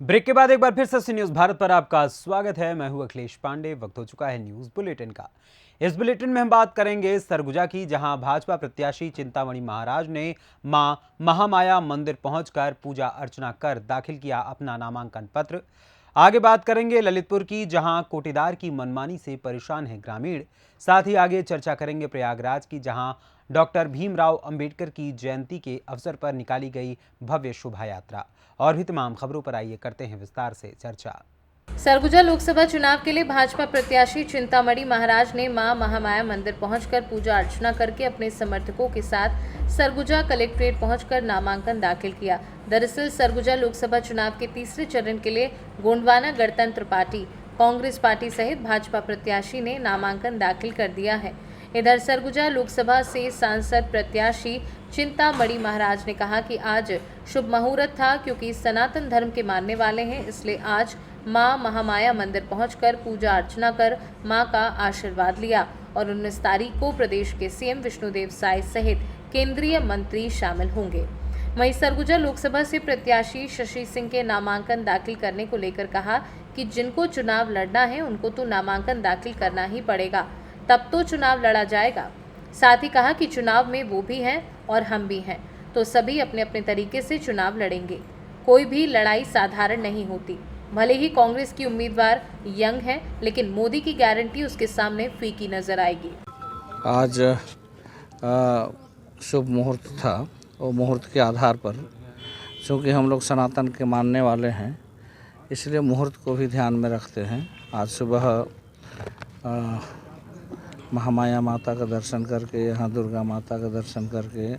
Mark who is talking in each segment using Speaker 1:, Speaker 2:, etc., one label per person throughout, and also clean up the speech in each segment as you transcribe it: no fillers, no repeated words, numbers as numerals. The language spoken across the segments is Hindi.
Speaker 1: ब्रेक के बाद एक बार फिर से न्यूज भारत पर आपका स्वागत है। मैं हूं अखिलेश पांडे। वक्त हो चुका है न्यूज बुलेटिन का। इस बुलेटिन में हम बात करेंगे सरगुजा की, जहां भाजपा प्रत्याशी चिंतामणि महाराज ने मां महामाया मंदिर पहुंचकर पूजा अर्चना कर दाखिल किया अपना नामांकन पत्र। आगे बात करेंगे ललितपुर की, जहां कोटेदार की मनमानी से परेशान है ग्रामीण। साथ ही आगे चर्चा करेंगे प्रयागराज की, जहां डॉक्टर भीमराव अंबेडकर की जयंती के अवसर पर निकाली गई भव्य शोभा यात्रा। और भी तमाम खबरों पर आइए करते हैं विस्तार से चर्चा।
Speaker 2: सरगुजा लोकसभा चुनाव के लिए भाजपा प्रत्याशी चिंतामणि महाराज ने मां महामाया मंदिर पहुंचकर पूजा अर्चना करके अपने समर्थकों के साथ सरगुजा कलेक्ट्रेट पहुंचकर नामांकन दाखिल किया। दरअसल सरगुजा लोकसभा चुनाव के तीसरे चरण के लिए गोंडवाना गणतंत्र पार्टी, कांग्रेस पार्टी सहित भाजपा प्रत्याशी ने नामांकन दाखिल कर दिया है। इधर सरगुजा लोकसभा से सांसद प्रत्याशी चिंतामणि महाराज ने कहा कि आज शुभ मुहूर्त था, क्योंकि सनातन धर्म के मानने वाले हैं, इसलिए आज मां महामाया मंदिर पहुंचकर पूजा अर्चना कर मां का आशीर्वाद लिया। और 19 तारीख को प्रदेश के सीएम विष्णुदेव साय सहित केंद्रीय मंत्री शामिल होंगे। वहीं सरगुजा लोकसभा से प्रत्याशी शशि सिंह के नामांकन दाखिल करने को लेकर कहा कि जिनको चुनाव लड़ना है उनको तो नामांकन दाखिल करना ही पड़ेगा, तब तो चुनाव लड़ा जाएगा। साथ ही कहा कि चुनाव में वो भी हैं और हम भी हैं, तो सभी अपने अपने तरीके से चुनाव लड़ेंगे। कोई भी लड़ाई साधारण नहीं होती। भले ही कांग्रेस की उम्मीदवार यंग है, लेकिन मोदी की गारंटी उसके सामने फीकी नजर आएगी।
Speaker 3: आज शुभ मुहूर्त था और मुहूर्त के आधार पर, चूँकि हम लोग सनातन के मानने वाले हैं, इसलिए मुहूर्त को भी ध्यान में रखते हैं। आज सुबह महामाया माता का दर्शन करके, यहाँ दुर्गा माता का दर्शन करके,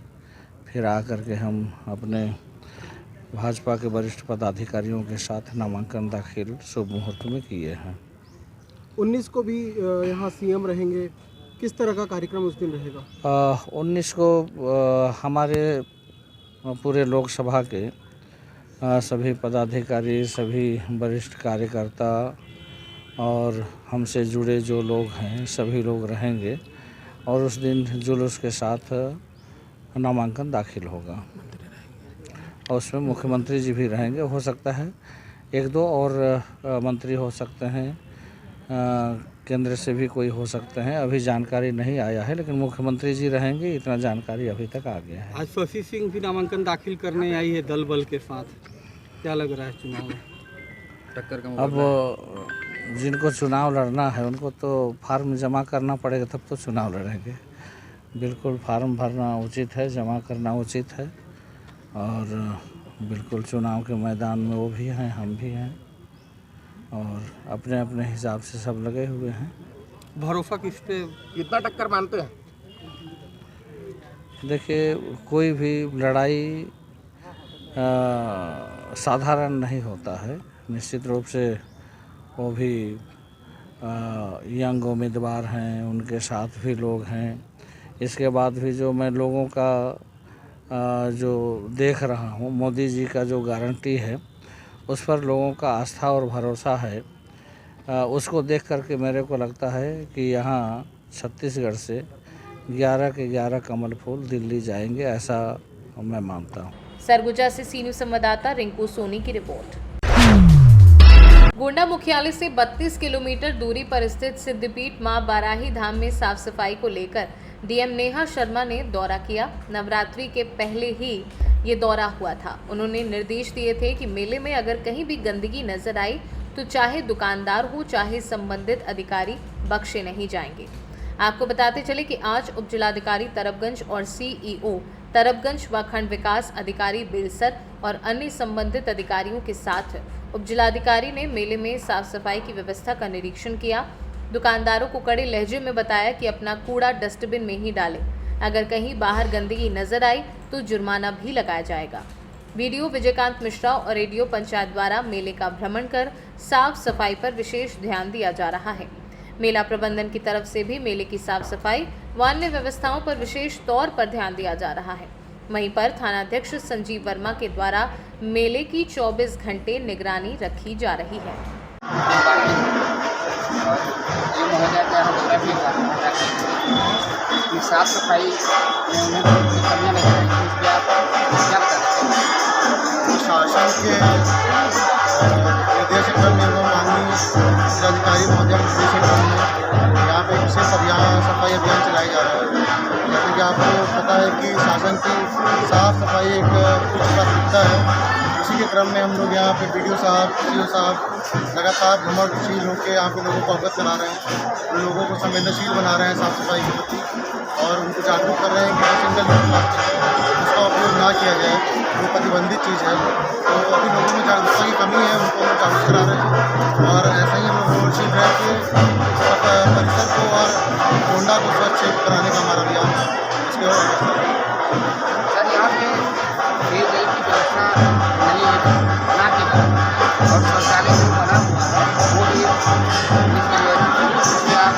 Speaker 3: फिर आकर के हम अपने भाजपा के वरिष्ठ पदाधिकारियों के साथ नामांकन दाखिल शुभ मुहूर्त में किए हैं।
Speaker 4: 19 को भी यहाँ सीएम रहेंगे, किस तरह का कार्यक्रम उस दिन रहेगा?
Speaker 3: 19 को हमारे पूरे लोकसभा के सभी पदाधिकारी, सभी वरिष्ठ कार्यकर्ता और हमसे जुड़े जो लोग हैं, सभी लोग रहेंगे और उस दिन जुलूस के साथ नामांकन दाखिल होगा। और उसमें मुख्यमंत्री जी भी रहेंगे, हो सकता है एक दो और मंत्री हो सकते हैं, केंद्र से भी कोई हो सकते हैं, अभी जानकारी नहीं आया है, लेकिन मुख्यमंत्री जी रहेंगे, इतना जानकारी अभी तक आ गया है।
Speaker 4: आज शशि सिंह भी नामांकन दाखिल करने आई है दल बल के साथ, क्या लग रहा है चुनाव में टक्कर का?
Speaker 3: अब जिनको चुनाव लड़ना है उनको तो फार्म जमा करना पड़ेगा, तब तो चुनाव लड़ेंगे। बिल्कुल फार्म भरना उचित है, जमा करना उचित है, और बिल्कुल चुनाव के मैदान में वो भी हैं, हम भी हैं, और अपने अपने हिसाब से सब लगे हुए हैं।
Speaker 4: भरोसा किस पे, कितना टक्कर मानते हैं?
Speaker 3: देखिए, कोई भी लड़ाई साधारण नहीं होता है। निश्चित रूप से वो भी यंग उम्मीदवार हैं, उनके साथ भी लोग हैं। इसके बाद भी जो मैं लोगों का जो देख रहा हूँ, मोदी जी का जो गारंटी है, उस पर लोगों का आस्था और भरोसा है। उसको देख करके मेरे को लगता है कि यहाँ छत्तीसगढ़ से 11 के 11 कमल फूल दिल्ली जाएंगे, ऐसा मैं मानता हूँ।
Speaker 2: सरगुजा से सी न्यूज संवाददाता रिंकू सोनी की रिपोर्ट। गोंडा मुख्यालय से 32 किलोमीटर दूरी पर स्थित सिद्धपीठ मां बाराही धाम में साफ सफाई को लेकर डीएम नेहा शर्मा ने दौरा किया। नवरात्रि के पहले ही ये दौरा हुआ था। उन्होंने निर्देश दिए थे कि मेले में अगर कहीं भी गंदगी नजर आई तो चाहे दुकानदार हो, चाहे संबंधित अधिकारी, बख्शे नहीं जाएंगे। आपको बताते चले कि आज उप जिलाधिकारी तरबगंज और सीईओ तरबगंज व खंड विकास अधिकारी बेलसर और अन्य संबंधित अधिकारियों के साथ उप जिलाधिकारी ने मेले में साफ सफाई की व्यवस्था का निरीक्षण किया। दुकानदारों को कड़े लहजे में बताया कि अपना कूड़ा डस्टबिन में ही डालें। अगर कहीं बाहर गंदगी नजर आई तो जुर्माना भी लगाया जाएगा। वीडियो विजयकांत मिश्रा और रेडियो पंचायत द्वारा मेले का भ्रमण कर साफ सफाई पर विशेष ध्यान दिया जा रहा है। मेला प्रबंधन की तरफ से भी मेले की साफ सफाई व अन्य व्यवस्थाओं पर विशेष तौर पर ध्यान दिया जा रहा है। वहीं पर थानाध्यक्ष संजीव वर्मा के द्वारा मेले की 24 घंटे निगरानी रखी जा रही है।
Speaker 5: साफ सफाई में कमियां नहीं आएगी, इसलिए आप क्या बताते हैं? शासन के
Speaker 6: जैसे कल एवं माननीय जिलाधिकारी महोदय के निर्देशन में यहाँ पे विशेष अभियान सफाई अभियान चलाया जा रहा है। जैसे कि आपको पता है कि शासन की साफ सफाई एक उच्च प्राथमिकता है। इसी के क्रम में हम लोग यहाँ पे BDO साहब, CO साहब लगातार भ्रमणशील होकर यहाँ पे लोगों को अवगत करा रहे हैं, लोगों को संवेदनशील बना रहे हैं साफ सफाई के प्रति और उनको जागरूक कर रहे हैं कि सिंगल यूज प्लास्टिक है उसका उपयोग ना किया जाए, वो प्रतिबंधित चीज़ है। तो अभी लोगों में जागरूकता की कमी है, उनको हम जागरूक करा रहे हैं और ऐसा ही हम लोग भ्रमणशील रह के परिसर को और होंडा को स्वच्छ कराने का हमारा अभियान है। इसके
Speaker 5: सर यहाँ पे पेयजल की व्यवस्था नहीं है बना के और शौचालय जो बना हुआ है वो भी इसमें आप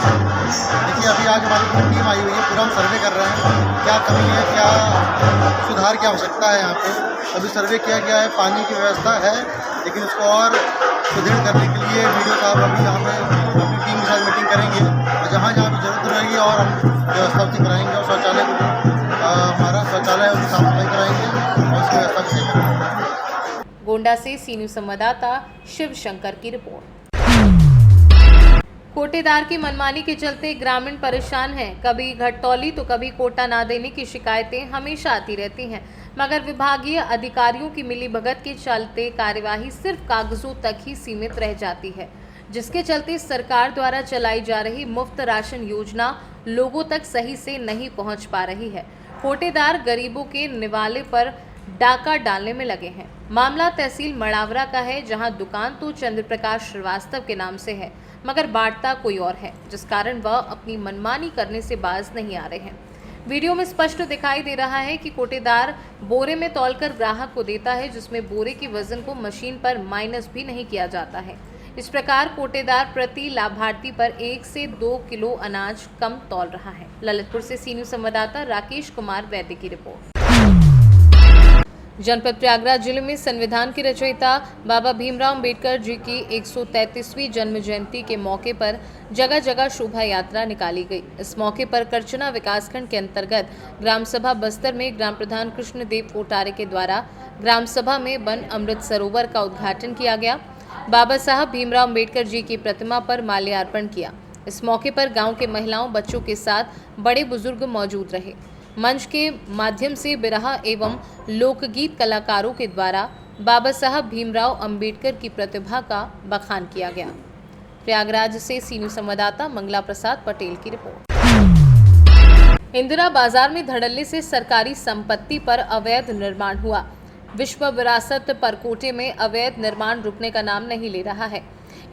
Speaker 6: देखिए अभी आज हमारी पूरी टीम आई हुई है, पूरा हम सर्वे कर रहे हैं क्या कमी है, क्या सुधार की आवश्यकता है। यहाँ पे अभी सर्वे किया गया है, पानी की व्यवस्था है लेकिन उसको और सुदृढ़ करने के लिए BDO साहब अभी यहाँ पे अपनी टीम के साथ मीटिंग करेंगे और जहाँ जहाँ भी जरूरत रहेगी और हम व्यवस्था उसकी कराएंगे और शौचालय को हमारा शौचालय है उसकी साफ सफाई कराएंगे और उसकी व्यवस्था भी सही करेंगे।
Speaker 2: गोंडा से सी न्यूज संवाददाता शिव शंकर की रिपोर्ट। कोटेदार की मनमानी के चलते ग्रामीण परेशान हैं। कभी घटतौली तो कभी कोटा ना देने की शिकायतें हमेशा आती रहती हैं, मगर विभागीय अधिकारियों की मिलीभगत के चलते कार्यवाही सिर्फ कागजों तक ही सीमित रह जाती है, जिसके चलते सरकार द्वारा चलाई जा रही मुफ्त राशन योजना लोगों तक सही से नहीं पहुंच पा रही है। कोटेदार गरीबों के निवाले पर डाका डालने में लगे हैं। मामला तहसील मड़ावरा का है, जहां दुकान तो चंद्र प्रकाश श्रीवास्तव के नाम से है, मगर बांटता कोई और है, जिस कारण वह अपनी मनमानी करने से बाज नहीं आ रहे हैं। वीडियो में स्पष्ट दिखाई दे रहा है कि कोटेदार बोरे में तौलकर ग्राहक को देता है, जिसमें बोरे के वजन को मशीन पर माइनस भी नहीं किया जाता है। इस प्रकार कोटेदार प्रति लाभार्थी पर 1 से 2 किलो अनाज कम तौल रहा है। ललितपुर से सी न्यूज संवाददाता राकेश कुमार वैद्य की रिपोर्ट। जनपद प्रयागराज जिले में संविधान के रचयिता बाबा भीमराव अंबेडकर जी की 133वीं जन्म जयंती के मौके पर जगह जगह शोभा यात्रा निकाली गई। इस मौके पर करचना विकासखंड के अंतर्गत ग्राम सभा बस्तर में ग्राम प्रधान कृष्णदेव कोटारे के द्वारा ग्राम सभा में वन अमृत सरोवर का उद्घाटन किया गया। बाबा साहब भीमराव अंबेडकर जी की प्रतिमा पर माल्यार्पण किया। इस मौके पर गाँव के महिलाओं, बच्चों के साथ बड़े बुजुर्ग मौजूद रहे। मंच के माध्यम से बिरहा एवं लोकगीत कलाकारों के द्वारा बाबा साहब भीमराव अंबेडकर की प्रतिभा का बखान किया गया। प्रयागराज से सी न्यूज संवाददाता मंगला प्रसाद पटेल की रिपोर्ट। इंदिरा बाजार में धड़ल्ले से सरकारी संपत्ति पर अवैध निर्माण हुआ। विश्व विरासत परकोटे में अवैध निर्माण रुकने का नाम नहीं ले रहा है।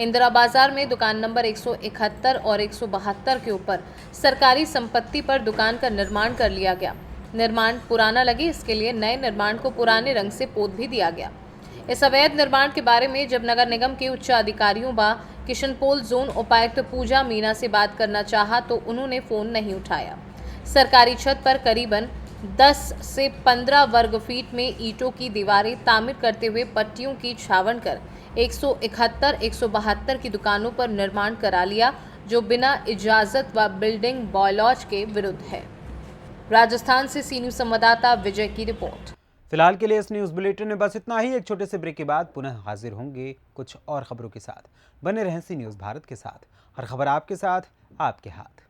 Speaker 2: इंदिरा बाजार में दुकान नंबर 171 और 172 के ऊपर सरकारी संपत्ति पर दुकान का निर्माण कर लिया गया। निर्माण पुराना लगे, इसके लिए नए निर्माण को पुराने रंग से पोत भी दिया गया। इस अवैध निर्माण के बारे में जब नगर निगम के उच्च अधिकारियों व किशनपोल जोन उपायुक्त पूजा मीना से बात करना चाहा तो उन्होंने फोन नहीं उठाया। सरकारी छत पर करीबन 10 से 15 वर्ग फीट में ईंटों की दीवारें तामीर करते हुए पट्टियों की छावनी कर 171, 172 की दुकानों पर निर्माण करा लिया, जो बिना इजाजत व बिल्डिंग बायलॉज के विरुद्ध है। राजस्थान से सी न्यूज संवाददाता विजय की रिपोर्ट।
Speaker 1: फिलहाल के लिए इस न्यूज बुलेटिन में बस इतना ही। एक छोटे से ब्रेक के बाद पुनः हाजिर होंगे कुछ और खबरों के साथ। बने रहें सी न्यूज भारत के साथ। हर खबर आपके साथ, आपके हाथ।